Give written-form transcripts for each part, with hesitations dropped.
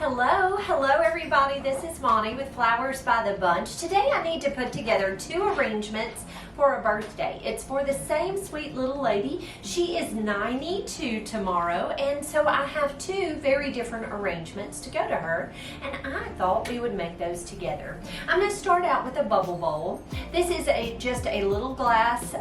Hello everybody, this is Monty with Flowers by the Bunch. Today I need to put together two arrangements for a birthday. It's for the same sweet little lady. She is 92 tomorrow, and so I have two very different arrangements to go to her, and I thought we would make those together. I'm going to start out with a bubble bowl. This is just a little glass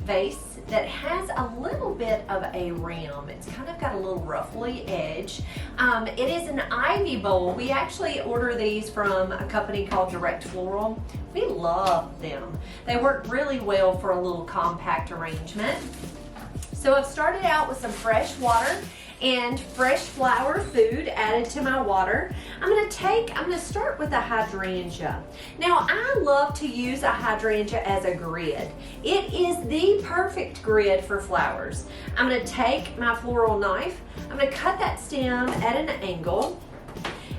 vase that has a little bit of a rim. It's kind of got a little ruffly edge. It is an ivy bowl. We actually order these from a company called Floral. We love them. They work really well for a little compact arrangement. So I've started out with some fresh water and fresh flower food added to my water. I'm going to start with a hydrangea. Now I love to use a hydrangea as a grid. It is the perfect grid for flowers. I'm going to take my floral knife, I'm going to cut that stem at an angle,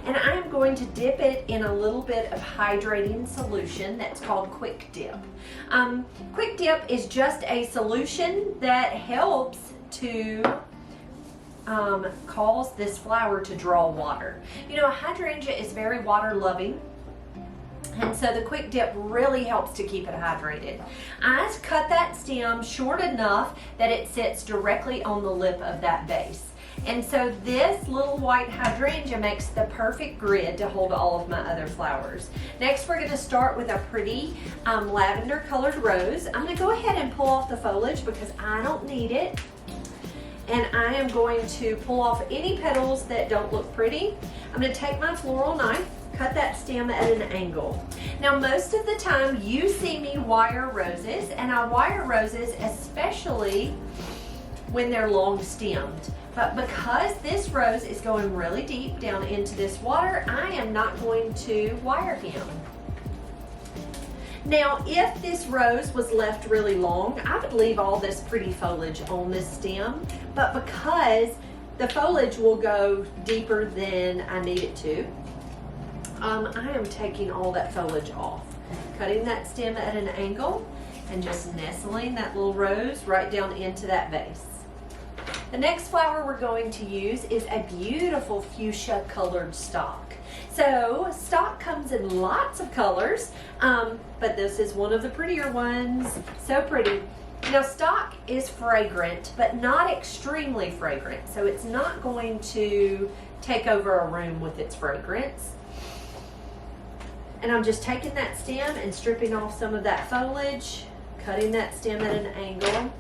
and I'm going to dip it in a little bit of hydrating solution that's called Quick Dip. Quick Dip is just a solution that helps to cause this flower to draw water. You know, a hydrangea is very water loving, and so the Quick Dip really helps to keep it hydrated. I cut that stem short enough that it sits directly on the lip of that vase. And so this little white hydrangea makes the perfect grid to hold all of my other flowers. Next, we're going to start with a pretty lavender colored rose. I'm going to go ahead and pull off the foliage because I don't need it. And I am going to pull off any petals that don't look pretty. I'm going to take my floral knife, cut that stem at an angle. Now most of the time you see me wire roses, and I wire roses especially when they're long stemmed. But because this rose is going really deep down into this water, I am not going to wire him. Now, if this rose was left really long, I would leave all this pretty foliage on this stem, but because the foliage will go deeper than I need it to, I am taking all that foliage off, cutting that stem at an angle, and just nestling that little rose right down into that vase. The next flower we're going to use is a beautiful fuchsia colored stalk. So stalk comes in lots of colors, but this is one of the prettier ones. So pretty. Now stalk is fragrant, but not extremely fragrant. So it's not going to take over a room with its fragrance. And I'm just taking that stem and stripping off some of that foliage, cutting that stem at an angle,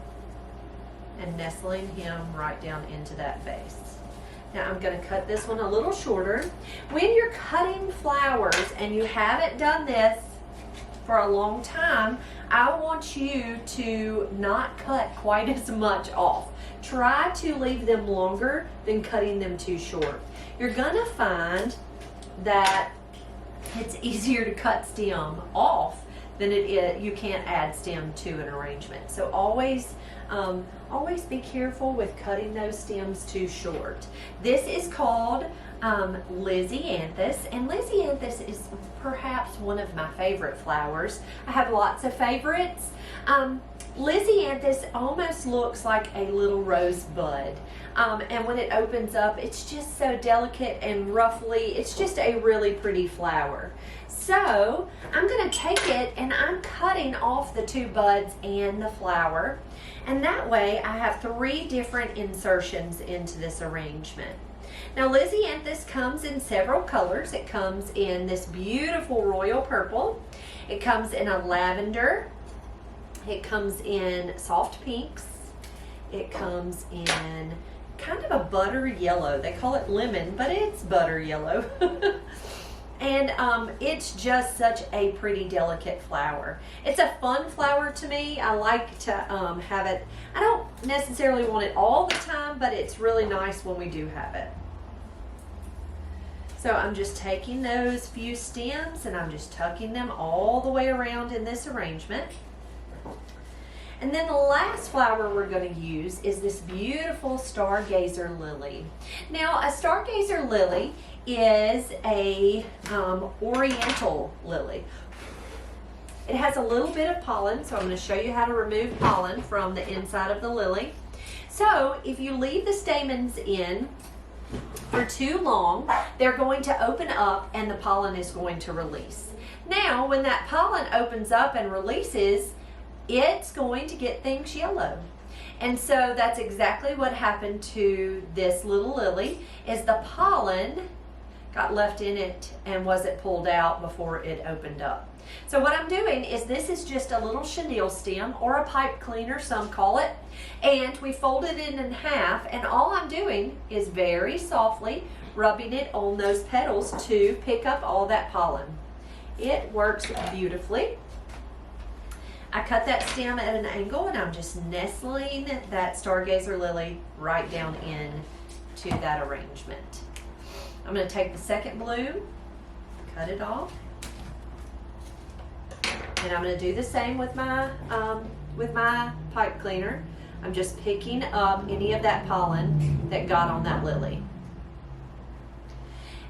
and nestling him right down into that vase. Now I'm going to cut this one a little shorter. When you're cutting flowers and you haven't done this for a long time, I want you to not cut quite as much off. Try to leave them longer than cutting them too short. You're going to find that it's easier to cut stem off than it is. You can't add stem to an arrangement. So always be careful with cutting those stems too short. This is called Lisianthus, and Lisianthus is perhaps one of my favorite flowers. I have lots of favorites. Lisianthus almost looks like a little rose bud, and when it opens up, it's just so delicate and ruffly. It's just a really pretty flower. So I'm going to take it and I'm cutting off the two buds and the flower, and that way I have three different insertions into this arrangement. Now Lisianthus comes in several colors. It comes in this beautiful royal purple, it comes in a lavender, it comes in soft pinks, it comes in kind of a butter yellow. They call it lemon, but it's butter yellow. And it's just such a pretty delicate flower. It's a fun flower to me. I like to have it. I don't necessarily want it all the time, but it's really nice when we do have it. So I'm just taking those few stems and I'm just tucking them all the way around in this arrangement. And then the last flower we're going to use is this beautiful stargazer lily. Now a stargazer lily is a oriental lily. It has a little bit of pollen, so I'm going to show you how to remove pollen from the inside of the lily. So if you leave the stamens in, for too long, they're going to open up and the pollen is going to release. Now, when that pollen opens up and releases, it's going to get things yellow. And so that's exactly what happened to this little lily, is the pollen got left in it and wasn't pulled out before it opened up. So what I'm doing is, this is just a little chenille stem, or a pipe cleaner, some call it, and we folded it in half, and all I'm doing is very softly rubbing it on those petals to pick up all that pollen. It works beautifully. I cut that stem at an angle, and I'm just nestling that stargazer lily right down into that arrangement. I'm going to take the second bloom, cut it off, and I'm going to do the same with my pipe cleaner. I'm just picking up any of that pollen that got on that lily.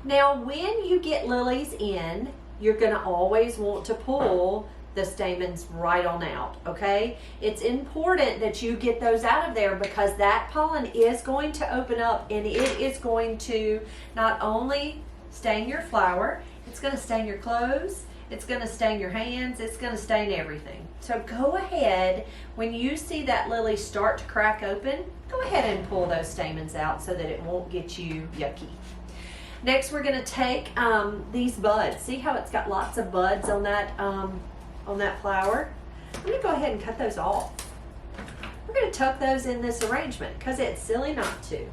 Now, when you get lilies in, you're going to always want to pull the stamens right on out, okay? It's important that you get those out of there, because that pollen is going to open up and it is going to not only stain your flower, it's going to stain your clothes, it's going to stain your hands, it's going to stain everything. So go ahead, when you see that lily start to crack open, go ahead and pull those stamens out so that it won't get you yucky. Next, we're going to take these buds. See how it's got lots of buds on that flower? I'm going to go ahead and cut those off. We're going to tuck those in this arrangement because it's silly not to.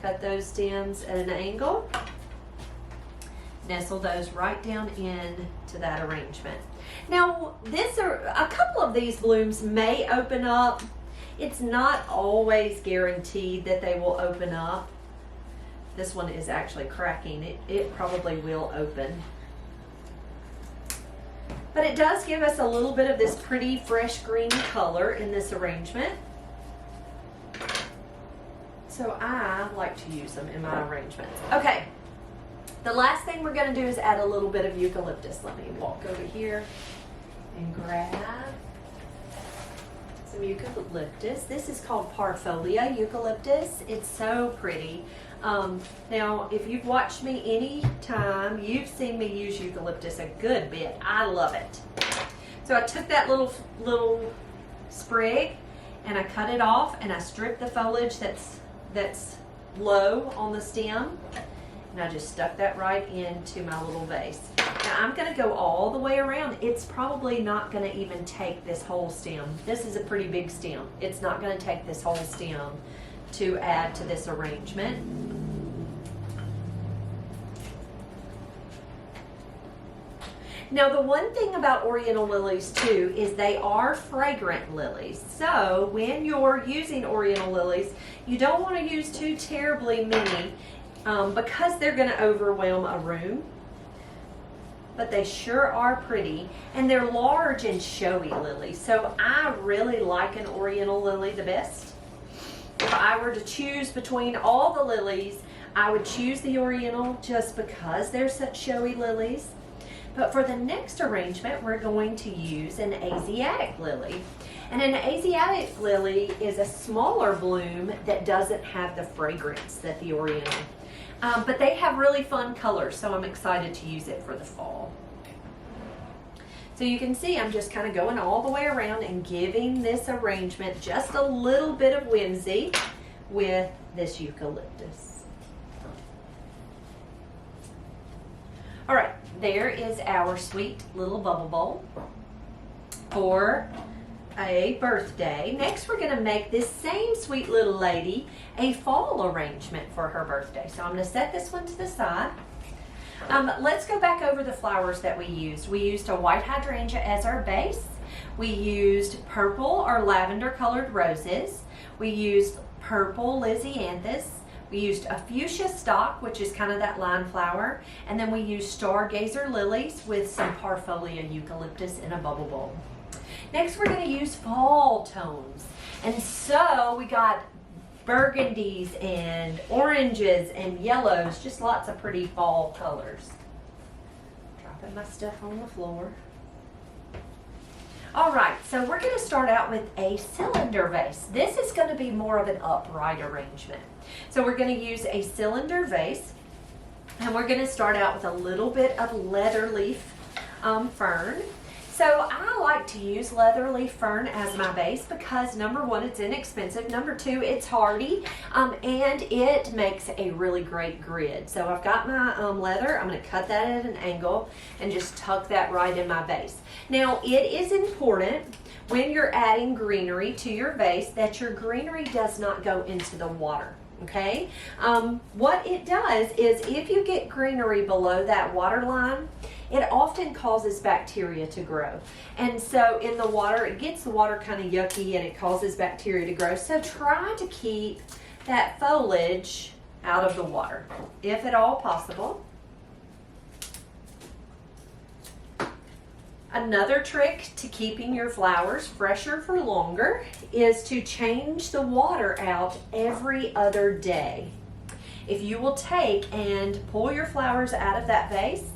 Cut those stems at an angle. Nestle those right down into that arrangement. Now, a couple of these blooms may open up. It's not always guaranteed that they will open up. This one is actually cracking. It probably will open. But it does give us a little bit of this pretty fresh green color in this arrangement. So I like to use them in my arrangements. Okay, the last thing we're going to do is add a little bit of eucalyptus. Let me walk over here and grab some eucalyptus. This is called Parfolia eucalyptus. It's so pretty. Now, if you've watched me any time, you've seen me use eucalyptus a good bit. I love it. So I took that little sprig and I cut it off, and I stripped the foliage that's low on the stem, and I just stuck that right into my little vase. Now I'm going to go all the way around. It's probably not going to even take this whole stem. This is a pretty big stem. It's not going to take this whole stem to add to this arrangement. Now, the one thing about Oriental lilies too is they are fragrant lilies. So when you're using Oriental lilies, you don't want to use too terribly many because they're going to overwhelm a room. But they sure are pretty, and they're large and showy lilies. So I really like an Oriental lily the best. If I were to choose between all the lilies, I would choose the Oriental just because they're such showy lilies. But for the next arrangement, we're going to use an Asiatic lily. And an Asiatic lily is a smaller bloom that doesn't have the fragrance that the Oriental. But they have really fun colors, so I'm excited to use it for the fall. So you can see I'm just kind of going all the way around and giving this arrangement just a little bit of whimsy with this eucalyptus. All right, there is our sweet little bubble bowl for a birthday. Next, we're going to make this same sweet little lady a fall arrangement for her birthday. So I'm going to set this one to the side. Let's go back over the flowers that we used. We used a white hydrangea as our base. We used purple or lavender colored roses. We used purple lysianthus. We used a fuchsia stock, which is kind of that line flower. And then we used stargazer lilies with some Parfolia eucalyptus in a bubble bowl. Next, we're going to use fall tones. And so we got burgundies and oranges and yellows, just lots of pretty fall colors. Dropping my stuff on the floor. All right, so we're going to start out with a cylinder vase. This is going to be more of an upright arrangement. So we're going to use a cylinder vase, and we're going to start out with a little bit of leather leaf fern. So I like to use leather leaf fern as my base because number one, it's inexpensive. Number two, it's hardy, and it makes a really great grid. So I've got my leather. I'm going to cut that at an angle and just tuck that right in my vase. Now it is important when you're adding greenery to your vase that your greenery does not go into the water. Okay, what it does is if you get greenery below that water line, it often causes bacteria to grow. And so in the water, it gets the water kind of yucky and it causes bacteria to grow. So try to keep that foliage out of the water, if at all possible. Another trick to keeping your flowers fresher for longer is to change the water out every other day. If you will take and pull your flowers out of that vase,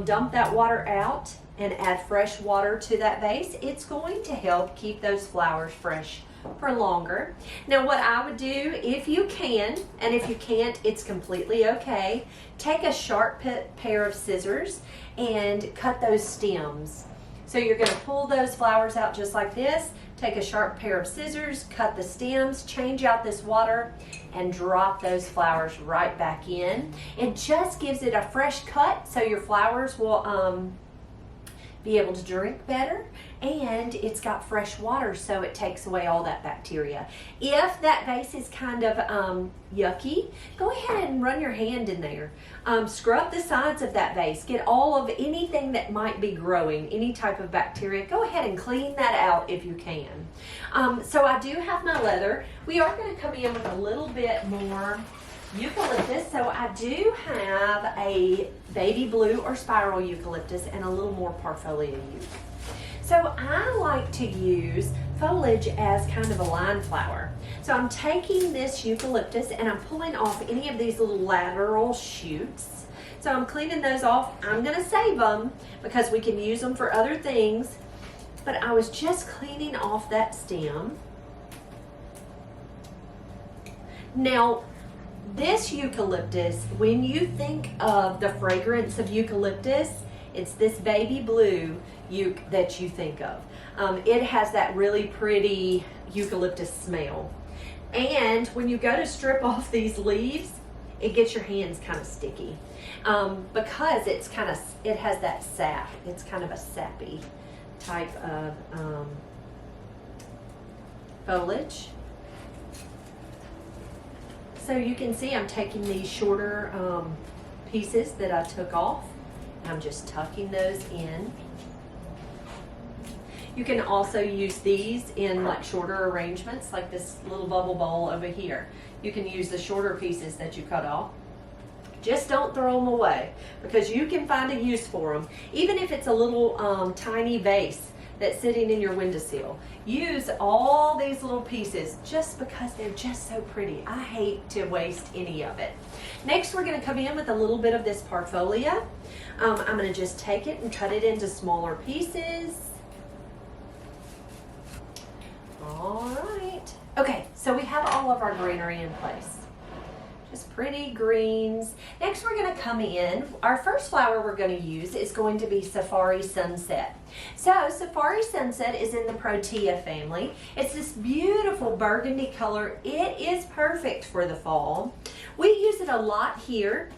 dump that water out and add fresh water to that vase, it's going to help keep those flowers fresh for longer. Now what I would do, if you can, and if you can't, it's completely okay, take a sharp pair of scissors and cut those stems. So you're going to pull those flowers out just like this, take a sharp pair of scissors, cut the stems, change out this water, and drop those flowers right back in. It just gives it a fresh cut so your flowers will be able to drink better, and it's got fresh water so it takes away all that bacteria. If that vase is kind of yucky, go ahead and run your hand in there. Scrub the sides of that vase. Get all of anything that might be growing, any type of bacteria. Go ahead and clean that out if you can. So I do have my leather. We are going to come in with a little bit more eucalyptus. So I do have a baby blue or spiral eucalyptus and a little more parfolia euc. So I like to use foliage as kind of a line flower. So I'm taking this eucalyptus and I'm pulling off any of these little lateral shoots. So I'm cleaning those off. I'm going to save them because we can use them for other things. But I was just cleaning off that stem. Now, this eucalyptus, when you think of the fragrance of eucalyptus, it's this baby blue that you think of. It has that really pretty eucalyptus smell. And when you go to strip off these leaves, it gets your hands kind of sticky because it has that sap. It's kind of a sappy type of foliage. So you can see I'm taking these shorter pieces that I took off. I'm just tucking those in. You can also use these in like shorter arrangements, like this little bubble bowl over here. You can use the shorter pieces that you cut off. Just don't throw them away because you can find a use for them. Even if it's a little tiny vase that's sitting in your windowsill. Use all these little pieces just because they're just so pretty. I hate to waste any of it. Next, we're going to come in with a little bit of this parfolia. I'm going to just take it and cut it into smaller pieces. All right. Okay, so we have all of our greenery in place. Just pretty greens. Next we're going to come in. Our first flower we're going to use is going to be Safari Sunset. So Safari Sunset is in the Protea family. It's this beautiful burgundy color. It is perfect for the fall. We use it a lot here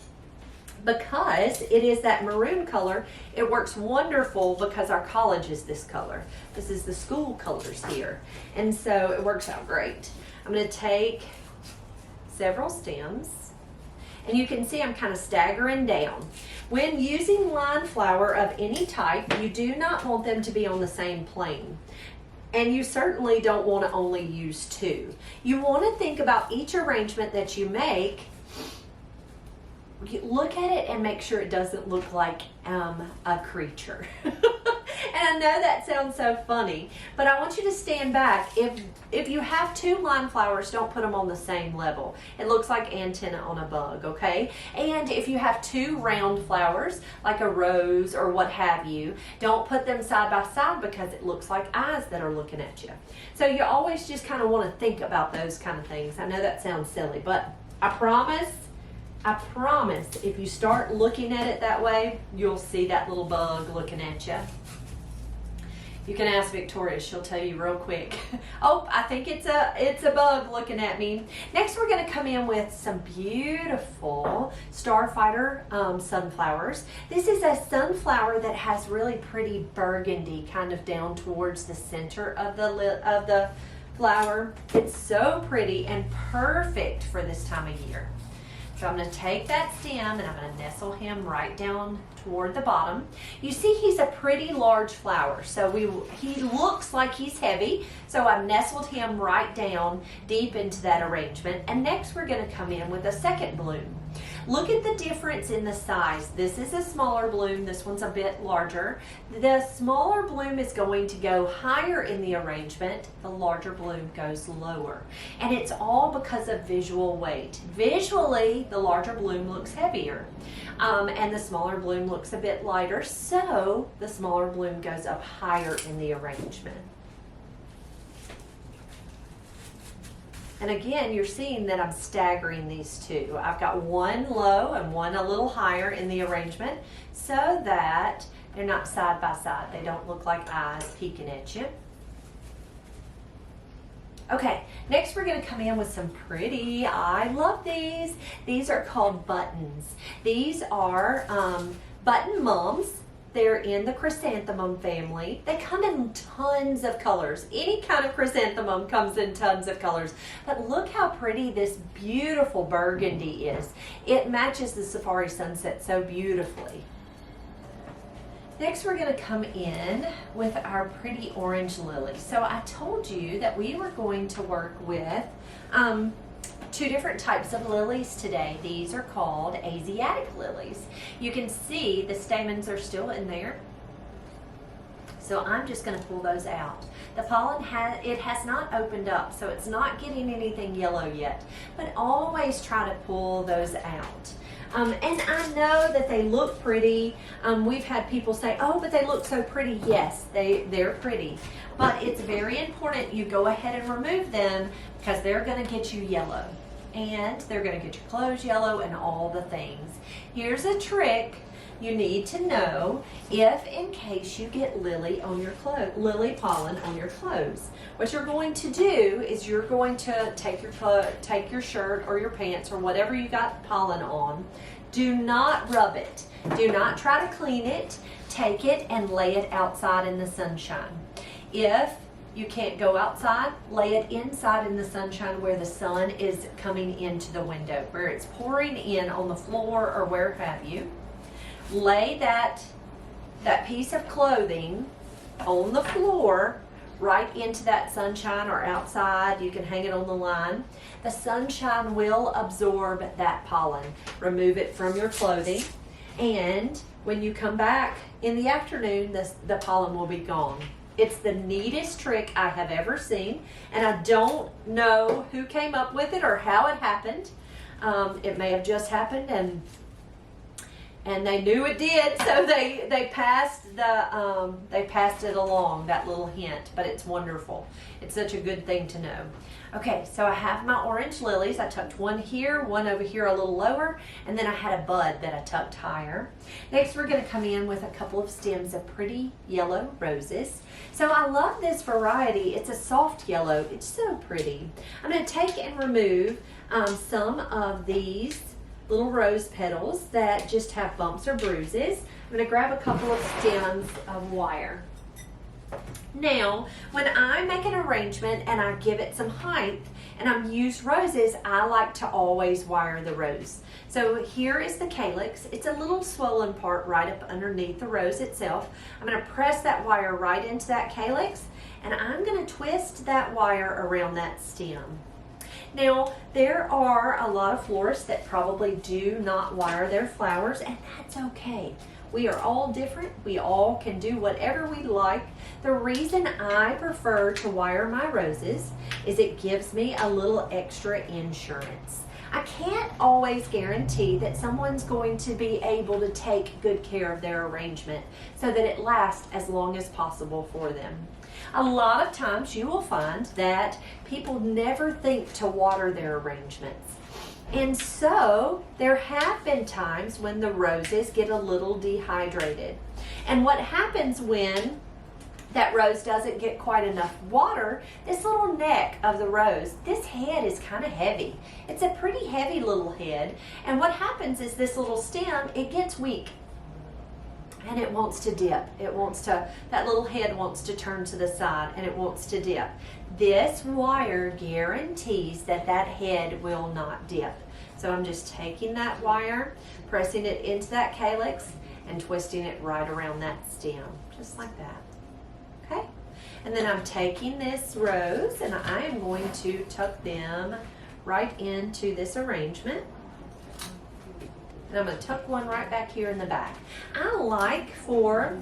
because it is that maroon color. It works wonderful because our college is this color. This is the school colors here. And so it works out great. I'm going to take several stems, and you can see I'm kind of staggering down. When using line flower of any type, you do not want them to be on the same plane. And you certainly don't want to only use two. You want to think about each arrangement that you make. Look at it and make sure it doesn't look like a creature. I know that sounds so funny, but I want you to stand back. If you have two line flowers, don't put them on the same level. It looks like antenna on a bug, okay? And if you have two round flowers, like a rose or what have you, don't put them side by side because it looks like eyes that are looking at you. So you always just kind of want to think about those kind of things. I know that sounds silly, but I promise, if you start looking at it that way, you'll see that little bug looking at you. You can ask Victoria, she'll tell you real quick. Oh, I think it's a bug looking at me. Next, we're gonna come in with some beautiful Starfighter sunflowers. This is a sunflower that has really pretty burgundy kind of down towards the center of the flower. It's so pretty and perfect for this time of year. So I'm going to take that stem and I'm going to nestle him right down toward the bottom. You see he's a pretty large flower, so he looks like he's heavy, so I've nestled him right down deep into that arrangement. And next we're going to come in with a second bloom. Look at the difference in the size. This is a smaller bloom, this one's a bit larger. The smaller bloom is going to go higher in the arrangement, the larger bloom goes lower. And it's all because of visual weight. Visually, the larger bloom looks heavier, and the smaller bloom looks a bit lighter, so the smaller bloom goes up higher in the arrangement. And again, you're seeing that I'm staggering these two. I've got one low and one a little higher in the arrangement so that they're not side by side. They don't look like eyes peeking at you. Okay, next we're going to come in with some pretty, I love these. These are called buttons. These are button mums. They're in the chrysanthemum family. They come in tons of colors. Any kind of chrysanthemum comes in tons of colors. But look how pretty this beautiful burgundy is. It matches the safari sunset so beautifully. Next we're going to come in with our pretty orange lily. So I told you that we were going to work with two different types of lilies today. These are called Asiatic lilies. You can see the stamens are still in there. So I'm just going to pull those out. The pollen has not opened up, so it's not getting anything yellow yet. But always try to pull those out. And I know that they look pretty. We've had people say, oh, but they look so pretty. Yes, they're pretty. But it's very important you go ahead and remove them because they're going to get you yellow. And they're going to get your clothes yellow and all the things. Here's a trick you need to know if in case you get lily pollen on your clothes. What you're going to do is you're going to take your shirt or your pants or whatever you got pollen on. Do not rub it. Do not try to clean it. Take it and lay it outside in the sunshine. If you can't go outside, lay it inside in the sunshine where the sun is coming into the window, where it's pouring in on the floor or where have you. Lay that piece of clothing on the floor right into that sunshine or outside. You can hang it on the line. The sunshine will absorb that pollen. Remove it from your clothing, and when you come back in the afternoon, the pollen will be gone. It's the neatest trick I have ever seen, and I don't know who came up with it or how it happened. It may have just happened, and they knew it did, so they passed it along, that little hint. But it's wonderful. It's such a good thing to know. Okay, so I have my orange lilies. I tucked one here, one over here a little lower, and then I had a bud that I tucked higher. Next, we're going to come in with a couple of stems of pretty yellow roses. So I love this variety. It's a soft yellow. It's so pretty. I'm going to take and remove some of these little rose petals that just have bumps or bruises. I'm going to grab a couple of stems of wire. Now, when I make an arrangement and I give it some height and I'm used roses, I like to always wire the rose. So here is the calyx. It's a little swollen part right up underneath the rose itself. I'm going to press that wire right into that calyx, and I'm going to twist that wire around that stem. Now, there are a lot of florists that probably do not wire their flowers, and that's okay. We are all different. We all can do whatever we like. The reason I prefer to wire my roses is it gives me a little extra insurance. I can't always guarantee that someone's going to be able to take good care of their arrangement so that it lasts as long as possible for them. A lot of times you will find that people never think to water their arrangements. And so there have been times when the roses get a little dehydrated. And what happens when that rose doesn't get quite enough water, this little neck of the rose, this head is kind of heavy. It's a pretty heavy little head. And what happens is this little stem, it gets weak. And it wants to dip. That little head wants to turn to the side and it wants to dip. This wire guarantees that that head will not dip. So I'm just taking that wire, pressing it into that calyx and twisting it right around that stem, just like that. Okay? And then I'm taking this rose and I am going to tuck them right into this arrangement. And I'm going to tuck one right back here in the back. I like for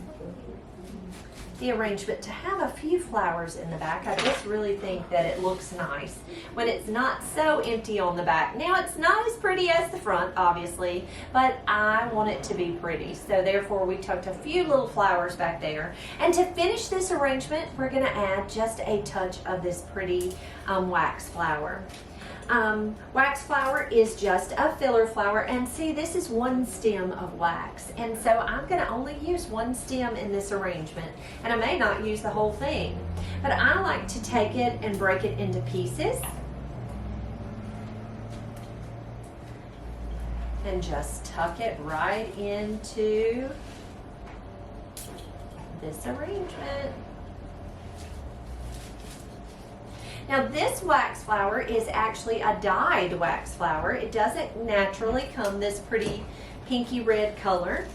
the arrangement to have a few flowers in the back. I just really think that it looks nice when it's not so empty on the back. Now it's not as pretty as the front, obviously, but I want it to be pretty. So therefore we tucked a few little flowers back there. And to finish this arrangement, we're going to add just a touch of this pretty wax flower. Wax flower is just a filler flower, and see, this is one stem of wax, and so I'm going to only use one stem in this arrangement, and I may not use the whole thing, but I like to take it and break it into pieces and just tuck it right into this arrangement. Now this wax flower is actually a dyed wax flower. It doesn't naturally come this pretty pinky red color.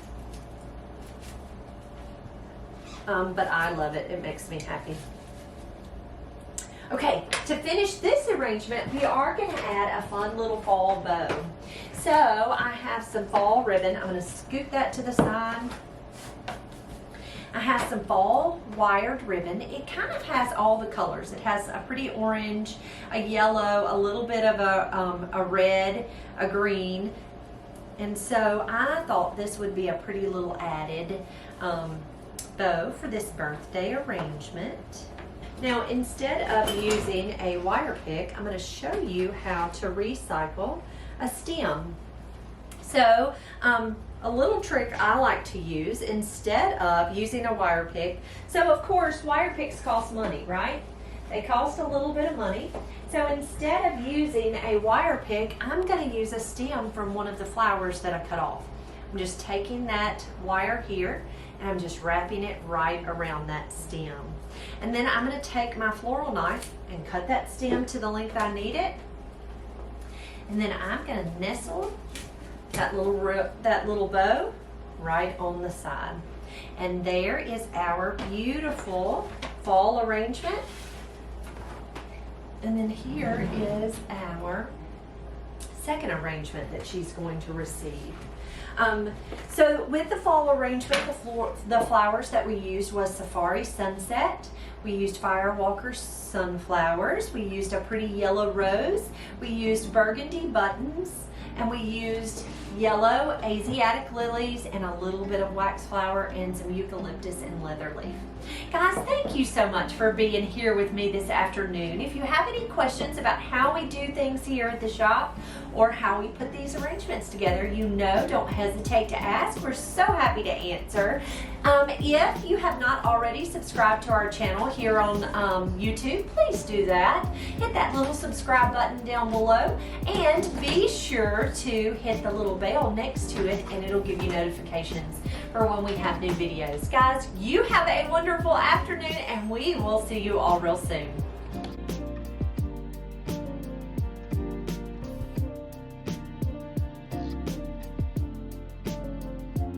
But I love it. It makes me happy. Okay, to finish this arrangement, we are going to add a fun little fall bow. So I have some fall ribbon. I'm going to scoot that to the side. I have some fall wired ribbon. It kind of has all the colors. It has a pretty orange, a yellow, a little bit of a red, a green. And so I thought this would be a pretty little added bow for this birthday arrangement. Now instead of using a wire pick, I'm going to show you how to recycle a stem. So a little trick I like to use instead of using a wire pick. So of course wire picks cost money, right? They cost a little bit of money. So instead of using a wire pick, I'm going to use a stem from one of the flowers that I cut off. I'm just taking that wire here and I'm just wrapping it right around that stem. And then I'm going to take my floral knife and cut that stem to the length I need it. And then I'm going to nestle that little bow right on the side. And there is our beautiful fall arrangement. And then here is our second arrangement that she's going to receive. So with the fall arrangement, the flowers that we used was Safari Sunset. We used Firewalker Sunflowers. We used a pretty yellow rose. We used burgundy buttons. And we used yellow Asiatic lilies and a little bit of wax flower and some eucalyptus and leather leaf. Guys, thank you so much for being here with me this afternoon. If you have any questions about how we do things here at the shop or how we put these arrangements together, don't hesitate to ask. We're so happy to answer. If you have not already subscribed to our channel here on YouTube, please do that. Hit that little subscribe button down below and be sure to hit the little bell next to it and it'll give you notifications for when we have new videos. Guys, you have a wonderful afternoon and we will see you all real soon.